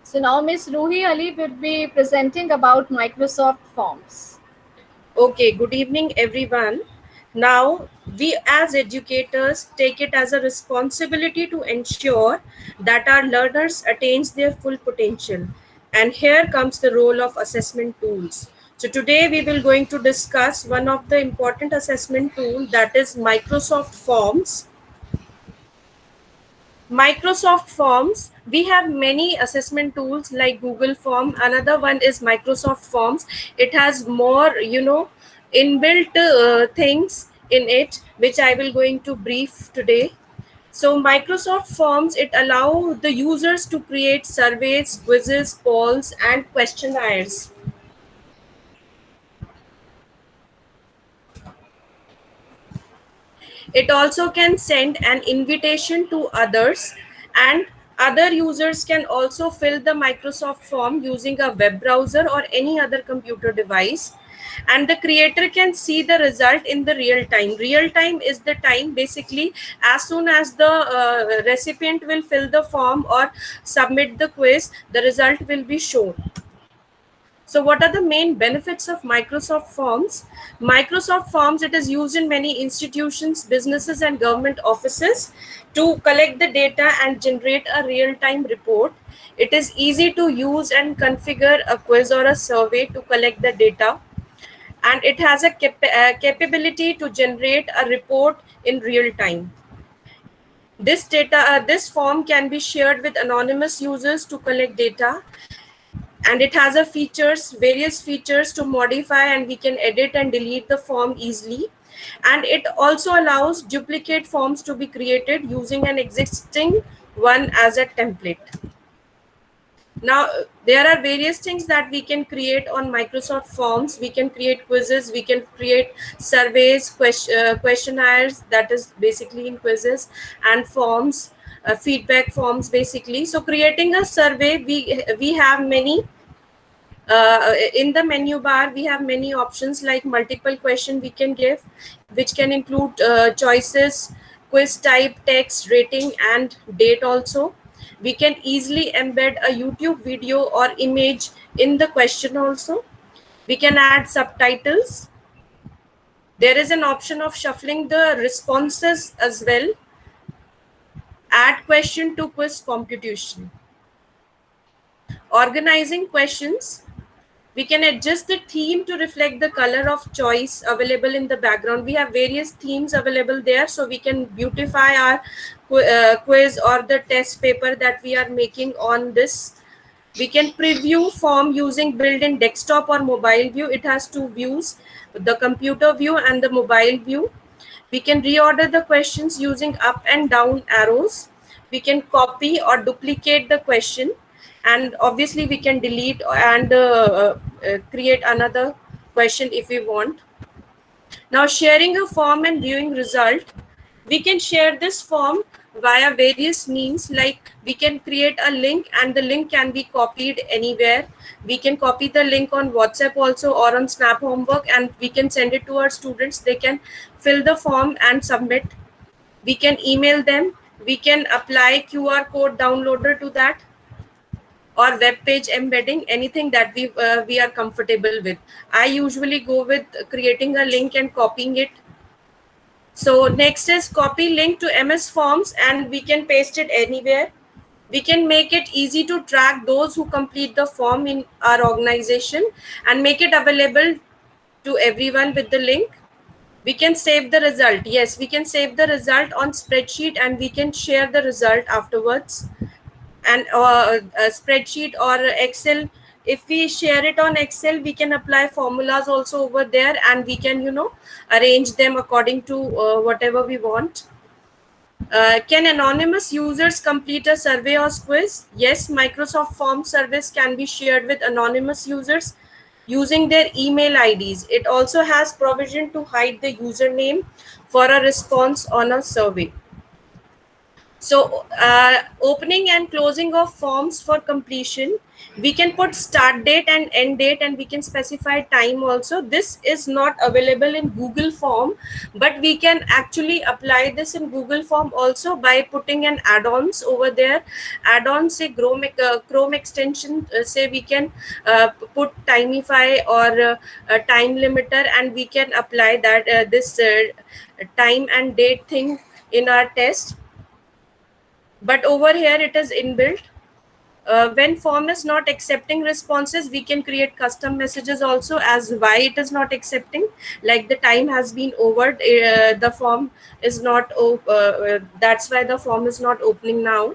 So now Ms. Ruhi Ali will be presenting about Microsoft Forms. Okay, good evening, everyone. Now, we as educators take it as a responsibility to ensure that our learners attain their full potential. And here comes the role of assessment tools. So today we will going to discuss one of the important assessment tool, that is Microsoft Forms. Microsoft Forms, we have many assessment tools like Google Form. Another one is Microsoft Forms. It has more, inbuilt things in it, which I will going to brief today. So Microsoft Forms, it allow the users to create surveys, quizzes, polls, and questionnaires. It also can send an invitation to others, and other users can also fill the Microsoft form using a web browser or any other computer device. And the creator can see the result in the real time. Real time is the time basically as soon as the recipient will fill the form or submit the quiz, the result will be shown. So what are the main benefits of Microsoft Forms? Microsoft Forms, it is used in many institutions, businesses, and government offices to collect the data and generate a real-time report. It is easy to use and configure a quiz or a survey to collect the data. And it has a capability to generate a report in real time. This form can be shared with anonymous users to collect data, and it has various features to modify, and we can edit and delete the form easily. And it also allows duplicate forms to be created using an existing one as a template. Now there are various things that we can create on Microsoft Forms. We can create quizzes, we can create surveys, questionnaires, that is basically in quizzes, and forms, feedback forms basically. So creating a survey, we have many in the menu bar. We have many options like multiple question we can give, which can include choices, quiz type, text, rating, and date also. We can easily embed a YouTube video or image in the question also. We can add subtitles. There is an option of shuffling the responses as well. Add question to quiz computation. Organizing questions. We can adjust the theme to reflect the color of choice available in the background. We have various themes available there, so we can beautify our quiz or the test paper that we are making on this. We can preview form using built-in desktop or mobile view. It has two views, the computer view and the mobile view. We can reorder the questions using up and down arrows. We can copy or duplicate the question, and obviously we can delete and create another question if we want. Now sharing a form and viewing result. We can share this form via various means, like we can create a link and the link can be copied anywhere. We can copy the link on WhatsApp also or on Snap Homework, and we can send it to our students. They can fill the form and submit. We can email them. We can apply QR code downloader to that, or web page embedding, anything that we are comfortable with. I usually go with creating a link and copying it. So next is copy link to MS Forms, and we can paste it anywhere. We can make it easy to track those who complete the form in our organization and make it available to everyone with the link. We can save the result. Yes, we can save the result on spreadsheet, and we can share the result afterwards. And a spreadsheet or Excel, if we share it on Excel, we can apply formulas also over there, and we can arrange them according to whatever we want. Can anonymous users complete a survey or quiz? Yes, Microsoft Form service can be shared with anonymous users using their email IDs. It also has provision to hide the username for a response on a survey. So opening and closing of forms for completion, we can put start date and end date, and we can specify time also. This is not available in Google form, but we can actually apply this in Google form also by putting an add-ons over there. Add-on say Chrome extension, say we can put Timify or time limiter, and we can apply that this time and date thing in our test. But over here it is inbuilt. When form is not accepting responses, we can create custom messages also as why it is not accepting, like the time has been over, the form is not that's why the form is not opening now.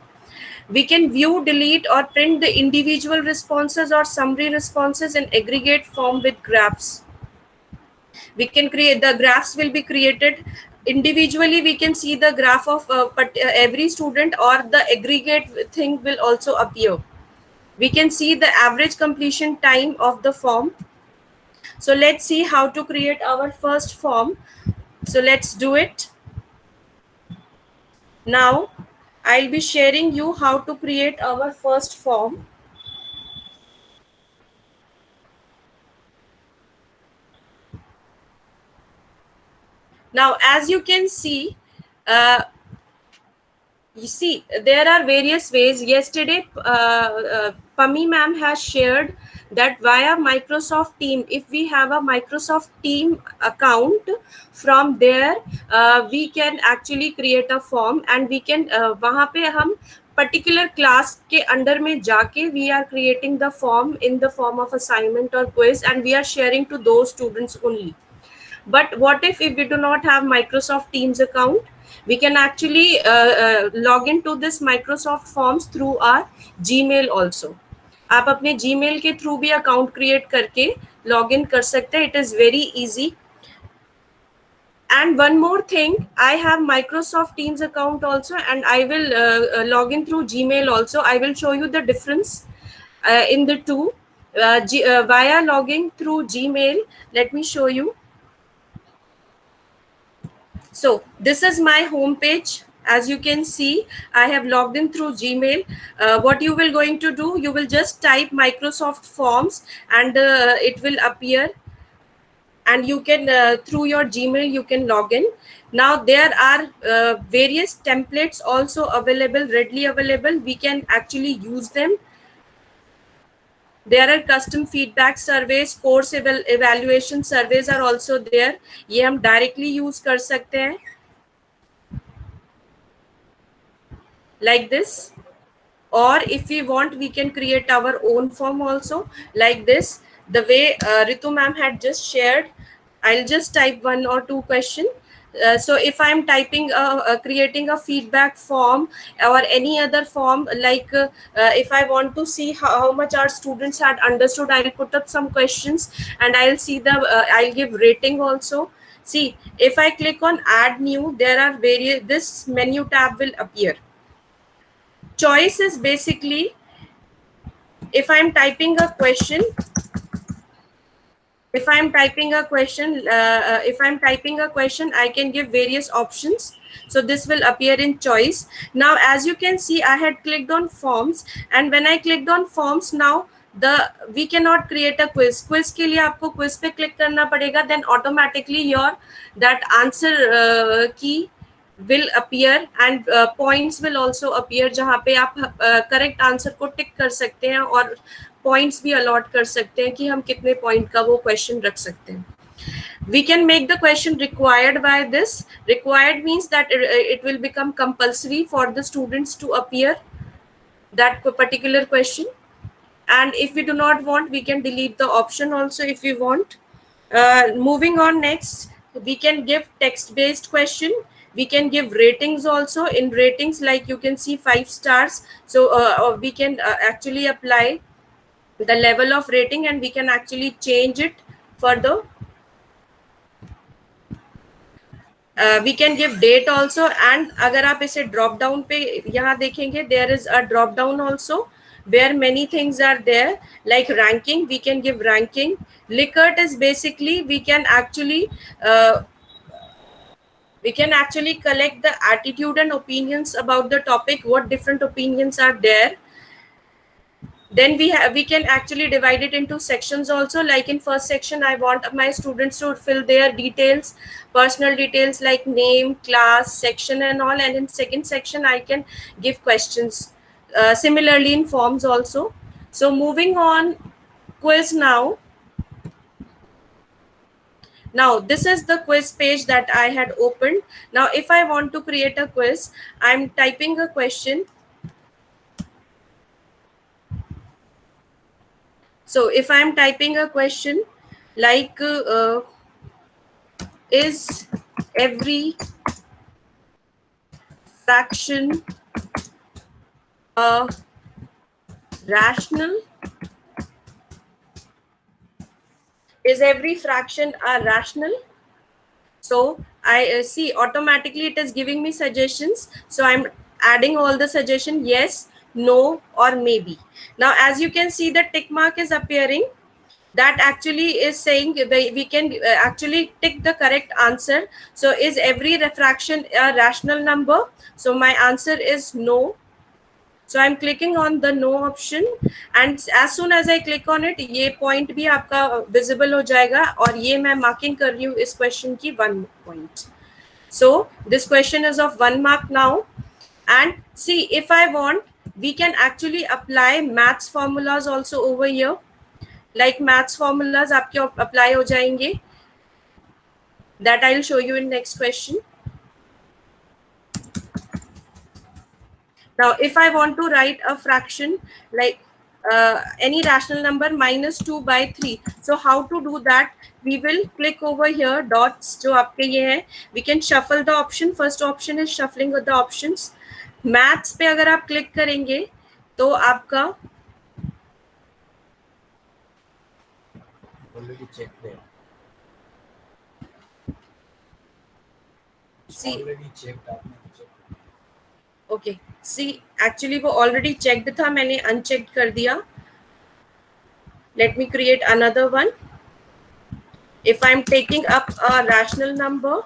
We can view, delete, or print the individual responses or summary responses in aggregate form with graphs. We can create, the graphs will be created individually. We can see the graph of every student, or the aggregate thing will also appear. We can see the average completion time of the form. So let's see how to create our first form. So let's do it. Now I'll be sharing you how to create our first form. Now, as you can see, you see, there are various ways. Yesterday, Pami ma'am has shared that via Microsoft Team, if we have a Microsoft Team account, from there we can actually create a form, and we can वहाँ पे हम particular class के under में जाके we are creating the form in the form of assignment or quiz, and we are sharing to those students only. But what if we do not have Microsoft Teams account? We can actually log into this Microsoft Forms through our Gmail also. आप अपने Gmail के through भी account create करके log in कर सकते हैं. It is very easy. And one more thing, I have Microsoft Teams account also, and I will log in through Gmail also. I will show you the difference in the two. Via logging through Gmail, let me show you. So this is my home page. As you can see, I have logged in through Gmail. What you will going to do, you will just type Microsoft Forms, and it will appear, and you can through your Gmail you can log in. Now there are various templates also available, readily available. We can actually use them. There are custom feedback surveys, course evaluation surveys are also there. ये हम directly use कर सकते हैं. Like this, or if we want, we can create our own form also, like this, the way Ritu ma'am had just shared. I'll just type one or two question. So if I'm typing creating a feedback form or any other form, like if I want to see how much our students had understood, I'll put up some questions, and I'll see the I'll give rating also. See, if I click on add new, there are various, this menu tab will appear. Choice is basically, if I'm typing a question, if I'm typing a question, I can give various options. So this will appear in choice. Now, as you can see, I had clicked on forms, and when I clicked on forms, now we cannot create a quiz. Quiz के लिए आपको quiz पे click करना पड़ेगा. Then automatically your that answer key will appear, and points will also appear, जहाँ पे आप correct answer को tick कर सकते हैं, और points भी allot कर सकते हैं कि हम कितने point का वो question रख सकते हैं. We can make the question required by this. Required means that it will become compulsory for the students to appear that particular question. And if we do not want, we can delete the option also if we want. Moving on next, we can give text-based question. We can give ratings also. In ratings, like you can see 5 stars. So we can actually apply the level of rating, and we can actually change it further. We can give date also, and अगर आप इसे drop down पे यहाँ देखेंगे, there is a drop down also where many things are there, like ranking. We can give ranking. Likert is basically, we can actually We can actually collect the attitude and opinions about the topic, what different opinions are there. Then we can actually divide it into sections also. Like in first section, I want my students to fill their details, personal details like name, class, section and all. And in second section, I can give questions, similarly in forms also. So moving on, quiz now. Now this is the quiz page that I had opened. Now if I want to create a quiz, I'm typing a question. So if I'm typing a question like is every fraction rational? Is every fraction rational? So I see automatically it is giving me suggestions. So I'm adding all the suggestion, yes, no, or maybe. Now as you can see, the tick mark is appearing. That actually is saying we can actually tick the correct answer. So is every fraction a rational number? So my answer is no. So I'm clicking on the no option, and as soon as I click on it, ये point भी आपका visible हो जाएगा, और ये मैं marking कर रही हूँ इस question की 1 point. So this question is of 1 mark now. And see, if I want, we can actually apply maths formulas also over here. Like maths formulas आपके apply हो जाएंगे. That I'll show you in next question. Now, if I want to write a fraction like any rational number -2/3, so how to do that? We will click over here dots जो आपके ये है. We can shuffle the option. First option is shuffling with the options. Maths पे अगर आप click करेंगे तो आपका already checked there. See, already checked, आपने checked. Okay, see, actually वो already checked था, मैंने unchecked कर दिया. Let me create another one. If I'm taking up a rational number,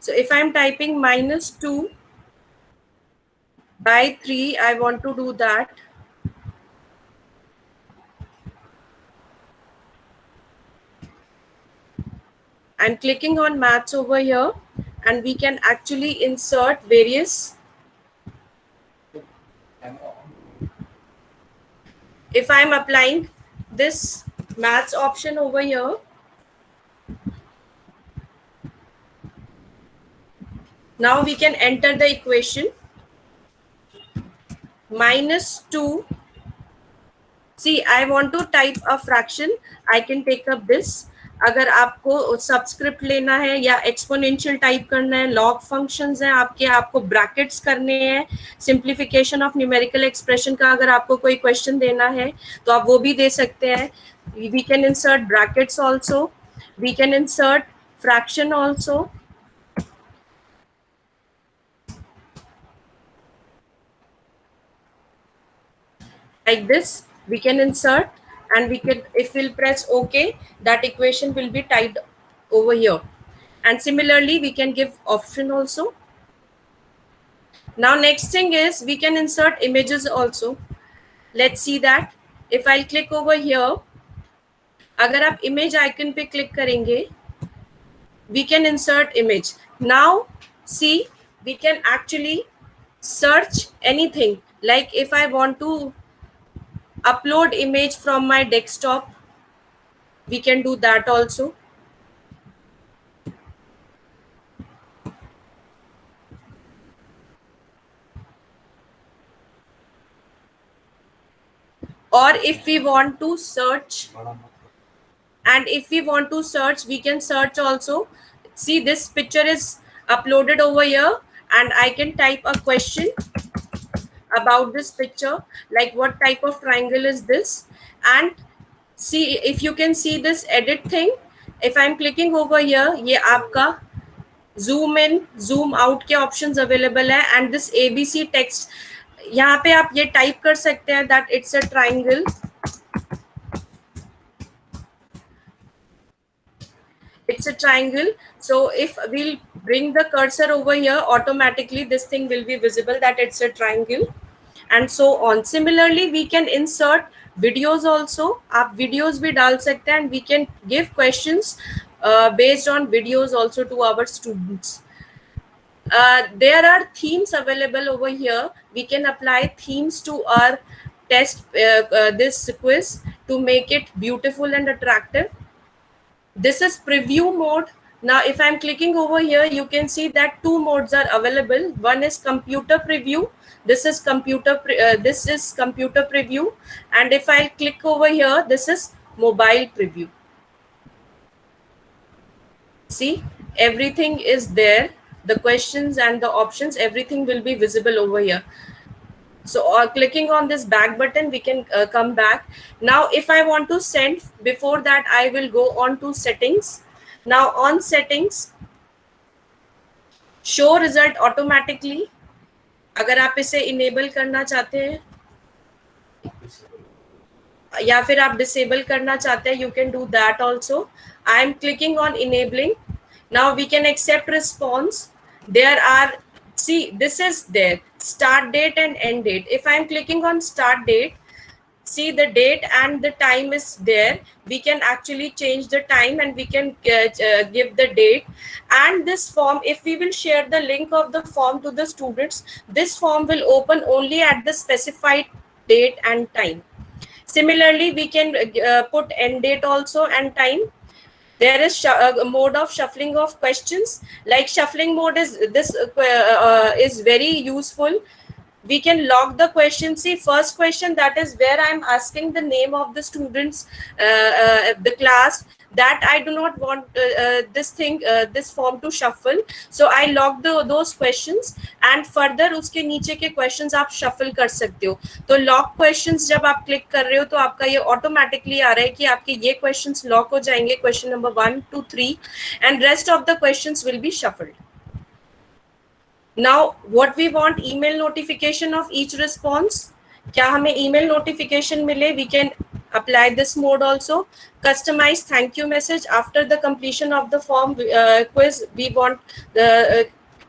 so if I'm typing -2/3, I want to do that. I'm clicking on maths over here, and we can actually insert various. If I'm applying this maths option over here, now we can enter the equation. -2. See, I want to type a fraction. I can take up this. अगर आपको subscript लेना है या exponential type करना है, log functions हैं आपके, आपको ब्रैकेट्स करने हैं, सिंप्लीफिकेशन ऑफ न्यूमेरिकल एक्सप्रेशन का अगर आपको कोई क्वेश्चन देना है तो आप वो भी दे सकते हैं. We can insert brackets also, we can insert fraction also. Like this, we can insert, and we can, if we'll press OK, that equation will be typed over here. And similarly, we can give option also. Now next thing is we can insert images also. Let's see that. If I'll click over here, अगर आप image icon पे click करेंगे, we can insert image. Now see, we can actually search anything. Like if I want to upload image from my desktop, we can do that also. Or if we want to search, and if we want to search, we can search also. See, this picture is uploaded over here, and I can type a question about this picture, like what type of triangle is this. And see, if you can see this edit thing, if I'm clicking over here, ये आपका zoom in, zoom out के options available है. And this ABC text, यहाँ पे आप ये type कर सकते हैं that it's a triangle. It's a triangle. So if we'll bring the cursor over here, automatically this thing will be visible that it's a triangle, and so on. Similarly, we can insert videos also. आप videos भी डाल सकते हैं, and we can give questions based on videos also to our students. There are themes available over here. We can apply themes to our test, this quiz, to make it beautiful and attractive. This is preview mode. Now if I'm clicking over here, you can see that two modes are available. One is computer preview. This is computer preview. And if I click over here, this is mobile preview. See, everything is there. The questions and the options, everything will be visible over here. So clicking on this back button, we can come back. Now, if I want to send, before that, I will go on to settings. Now on settings, show result automatically. अगर आप इसे enable करना चाहते हैं या फिर आप disable करना चाहते हैं, you can do that also. I am clicking on enabling. Now we can accept response. There are, see, this is there, start date and end date. If I'm clicking on start date, see the date and the time is there. We can actually change the time and we can give the date. And this form, if we will share the link of the form to the students, this form will open only at the specified date and time. Similarly, we can put end date also and time. There is a mode of shuffling of questions. Like shuffling mode is this is very useful. We can lock the question. See, first question, that is where I'm asking the name of the students, the class, that I do not want this form to shuffle. So I lock those questions, and further उसके नीचे के questions आप shuffle कर सकते हो. तो lock questions जब आप click कर रहे हो तो आपका ये automatically आ रहा है कि आपके ये questions lock हो जाएंगे, question number 1 to 3, and rest of the questions will be shuffled. Now, what we want, email notification of each response. क्या हमें email notification मिले? We can apply this mode also. Customize thank you message after the completion of the form quiz. We want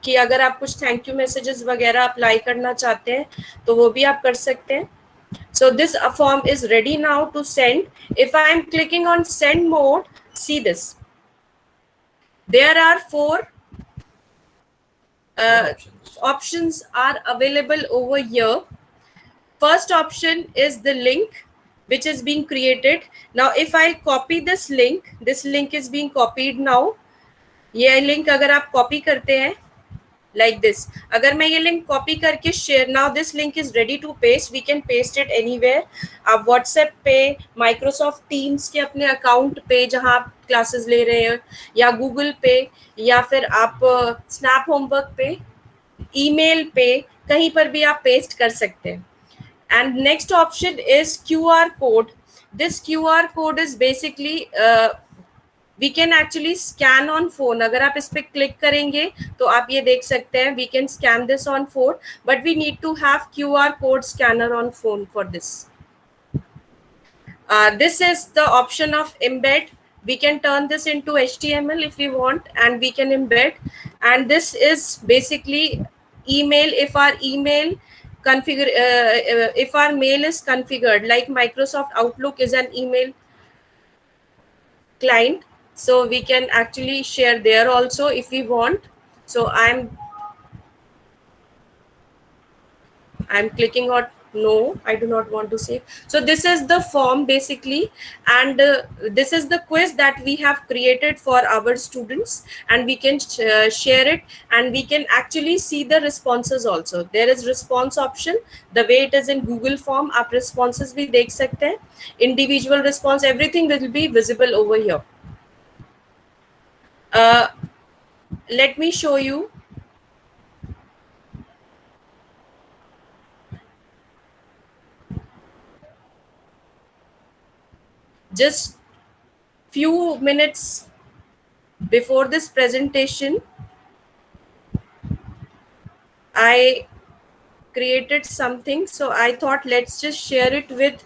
कि अगर आप कुछ thank you messages वगैरह apply करना चाहते हैं तो वो भी आप कर सकते हैं. So this form is ready now to send. If I am clicking on send mode, see this. There are 4 options are available over here. First option is the link which is being created. Now if I copy this link is being copied now. ये link अगर आप copy करते हैं like this, अगर मैं ये link copy करके share, now this link is ready to paste. We can paste it anywhere. आप WhatsApp पे, Microsoft Teams के अपने account पे जहाँ आप classes ले रहे हैं, या Google पे, या फिर आप Snap Homework पे, email पे, कहीं पर भी आप paste कर सकते हैं. And next option is QR code. This QR code is basically we can actually scan on phone. अगर आप इस पे click करेंगे तो आप ये देख सकते हैं. We can scan this on phone, but we need to have QR code scanner on phone for this. This is the option of embed. We can turn this into HTML if we want, and we can embed. And this is basically email. If our email if our mail is configured, like Microsoft Outlook is an email client, so we can actually share there also if we want. So I'm clicking on no, I do not want to save. So this is the form basically, and this is the quiz that we have created for our students, and we can share it, and we can actually see the responses also. There is response option, the way it is in Google form. आप responses भी देख सकते हैं, individual response, everything will be visible over here. Let me show you. Just few minutes before this presentation, I created something, so I thought let's just share it with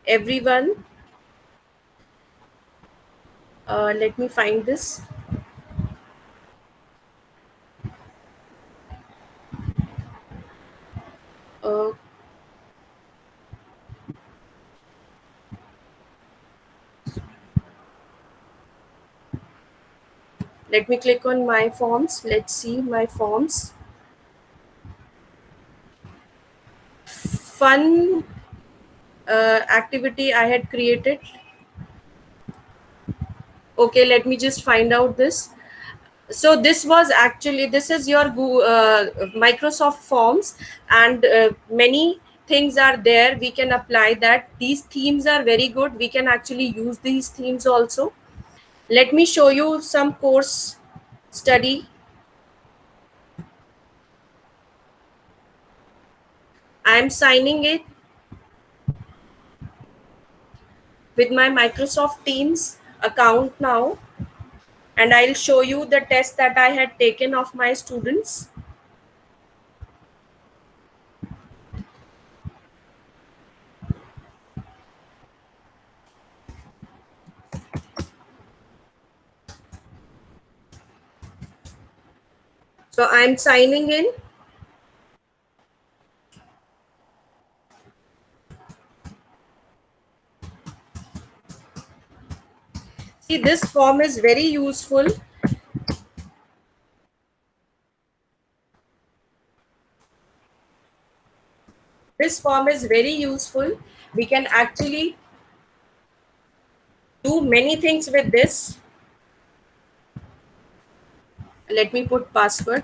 everyone. Let me find this. Uh, let me click on my forms. Let's see my forms. Fun activity I had created. Okay, let me just find out this. So this was actually, this is your Microsoft Forms, and many things are there. We can apply that. These themes are very good. We can actually use these themes also. Let me show you some course study. I'm signing it with my Microsoft Teams account now, and I'll show you the test that I had taken of my students. So I'm signing in. See, this form is very useful. This form is very useful. We can actually do many things with this. Let me put password.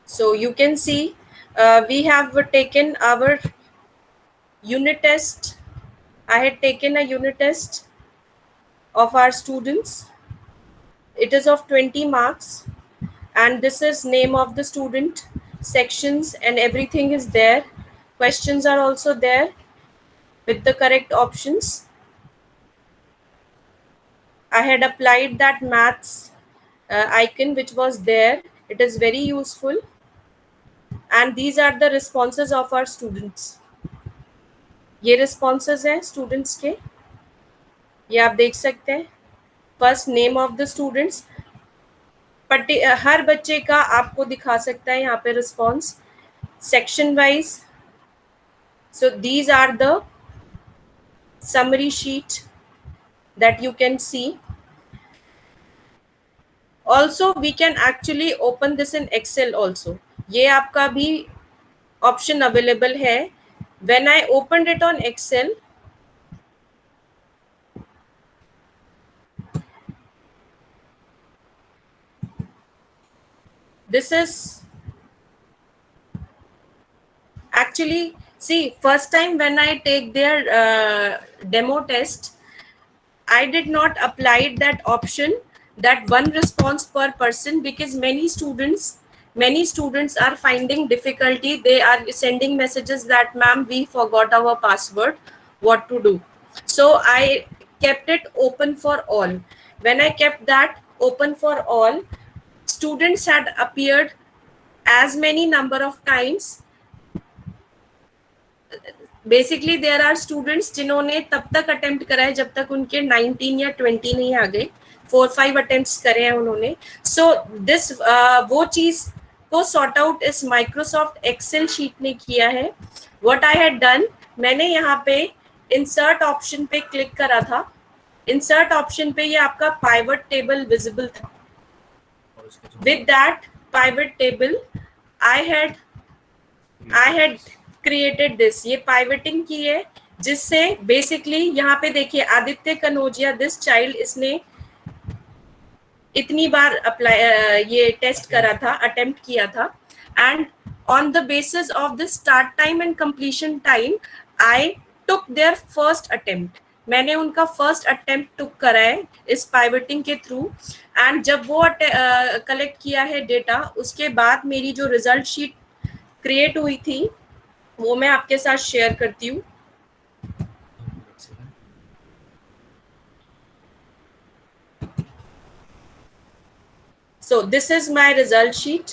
So you can see we have taken our unit test. I had taken a unit test of our students. It is of 20 marks, and this is name of the student, sections, and everything is there. Questions are also there with the correct options. I had applied that maths icon which was there. It is very useful, and these are the responses of our students. ये responses हैं students के, ये आप देख सकते हैं. First name of the students, हर बच्चे का आपको दिखा सकता है यहाँ पे response section wise. So these are the summary sheet that you can see. Also we can actually open this in Excel also. ये आपका भी option available है. When I opened it on Excel, this is actually, see, first time when I take their demo test, I did not apply that option, that one response per person, because many students are finding difficulty. They are sending messages that ma'am, we forgot our password, what to do. So I kept it open for all. When I kept that open for all, students had appeared as many number of times. Basically there are students जिन्होंने तब तक attempt करा है जब तक उनके 19 या 20 नहीं आ गए. 4-5 अटेम्प्ट्स करे हैं उन्होंने. सो दिस वो चीज को सॉर्ट आउट इस माइक्रोसॉफ्ट एक्सेल शीट ने किया है. व्हाट आई हैड डन, मैंने यहाँ पे इंसर्ट ऑप्शन पे क्लिक करा था. इंसर्ट ऑप्शन पे ये आपका पाइवट टेबल विजिबल था. With that pivot table I had created this. ये पाइवटिंग की है जिससे बेसिकली यहाँ पे देखिए आदित्य कनौजिया, दिस चाइल्ड, इसने इतनी बार अप्लाई ये टेस्ट करा था, अटेम्प्ट किया था. And on the basis of the start time and completion time I took there first attempt. मैंने उनका फर्स्ट अटेम्प्ट टुक करा है इस पाइवटिंग के थ्रू, एंड जब वो कलेक्ट किया है डेटा, उसके बाद मेरी जो रिजल्ट शीट क्रिएट हुई थी वो मैं आपके साथ शेयर करती हूँ. So this is my result sheet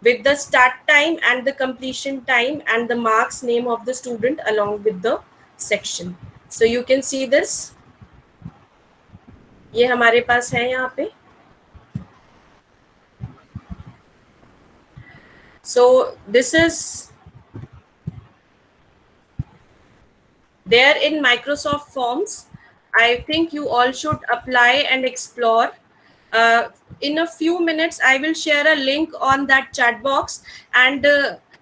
with the start time and the completion time and the marks, name of the student along with the section. So you can see this. ये हमारे पास है यहाँ पे. So this is there in Microsoft Forms. I think you all should apply and explore. In a few minutes, I will share a link on that chat box, and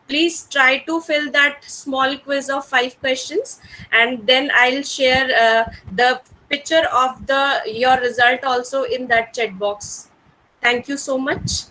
please try to fill that small quiz of 5 questions, and then I'll share the picture of your result also in that chat box. Thank you so much.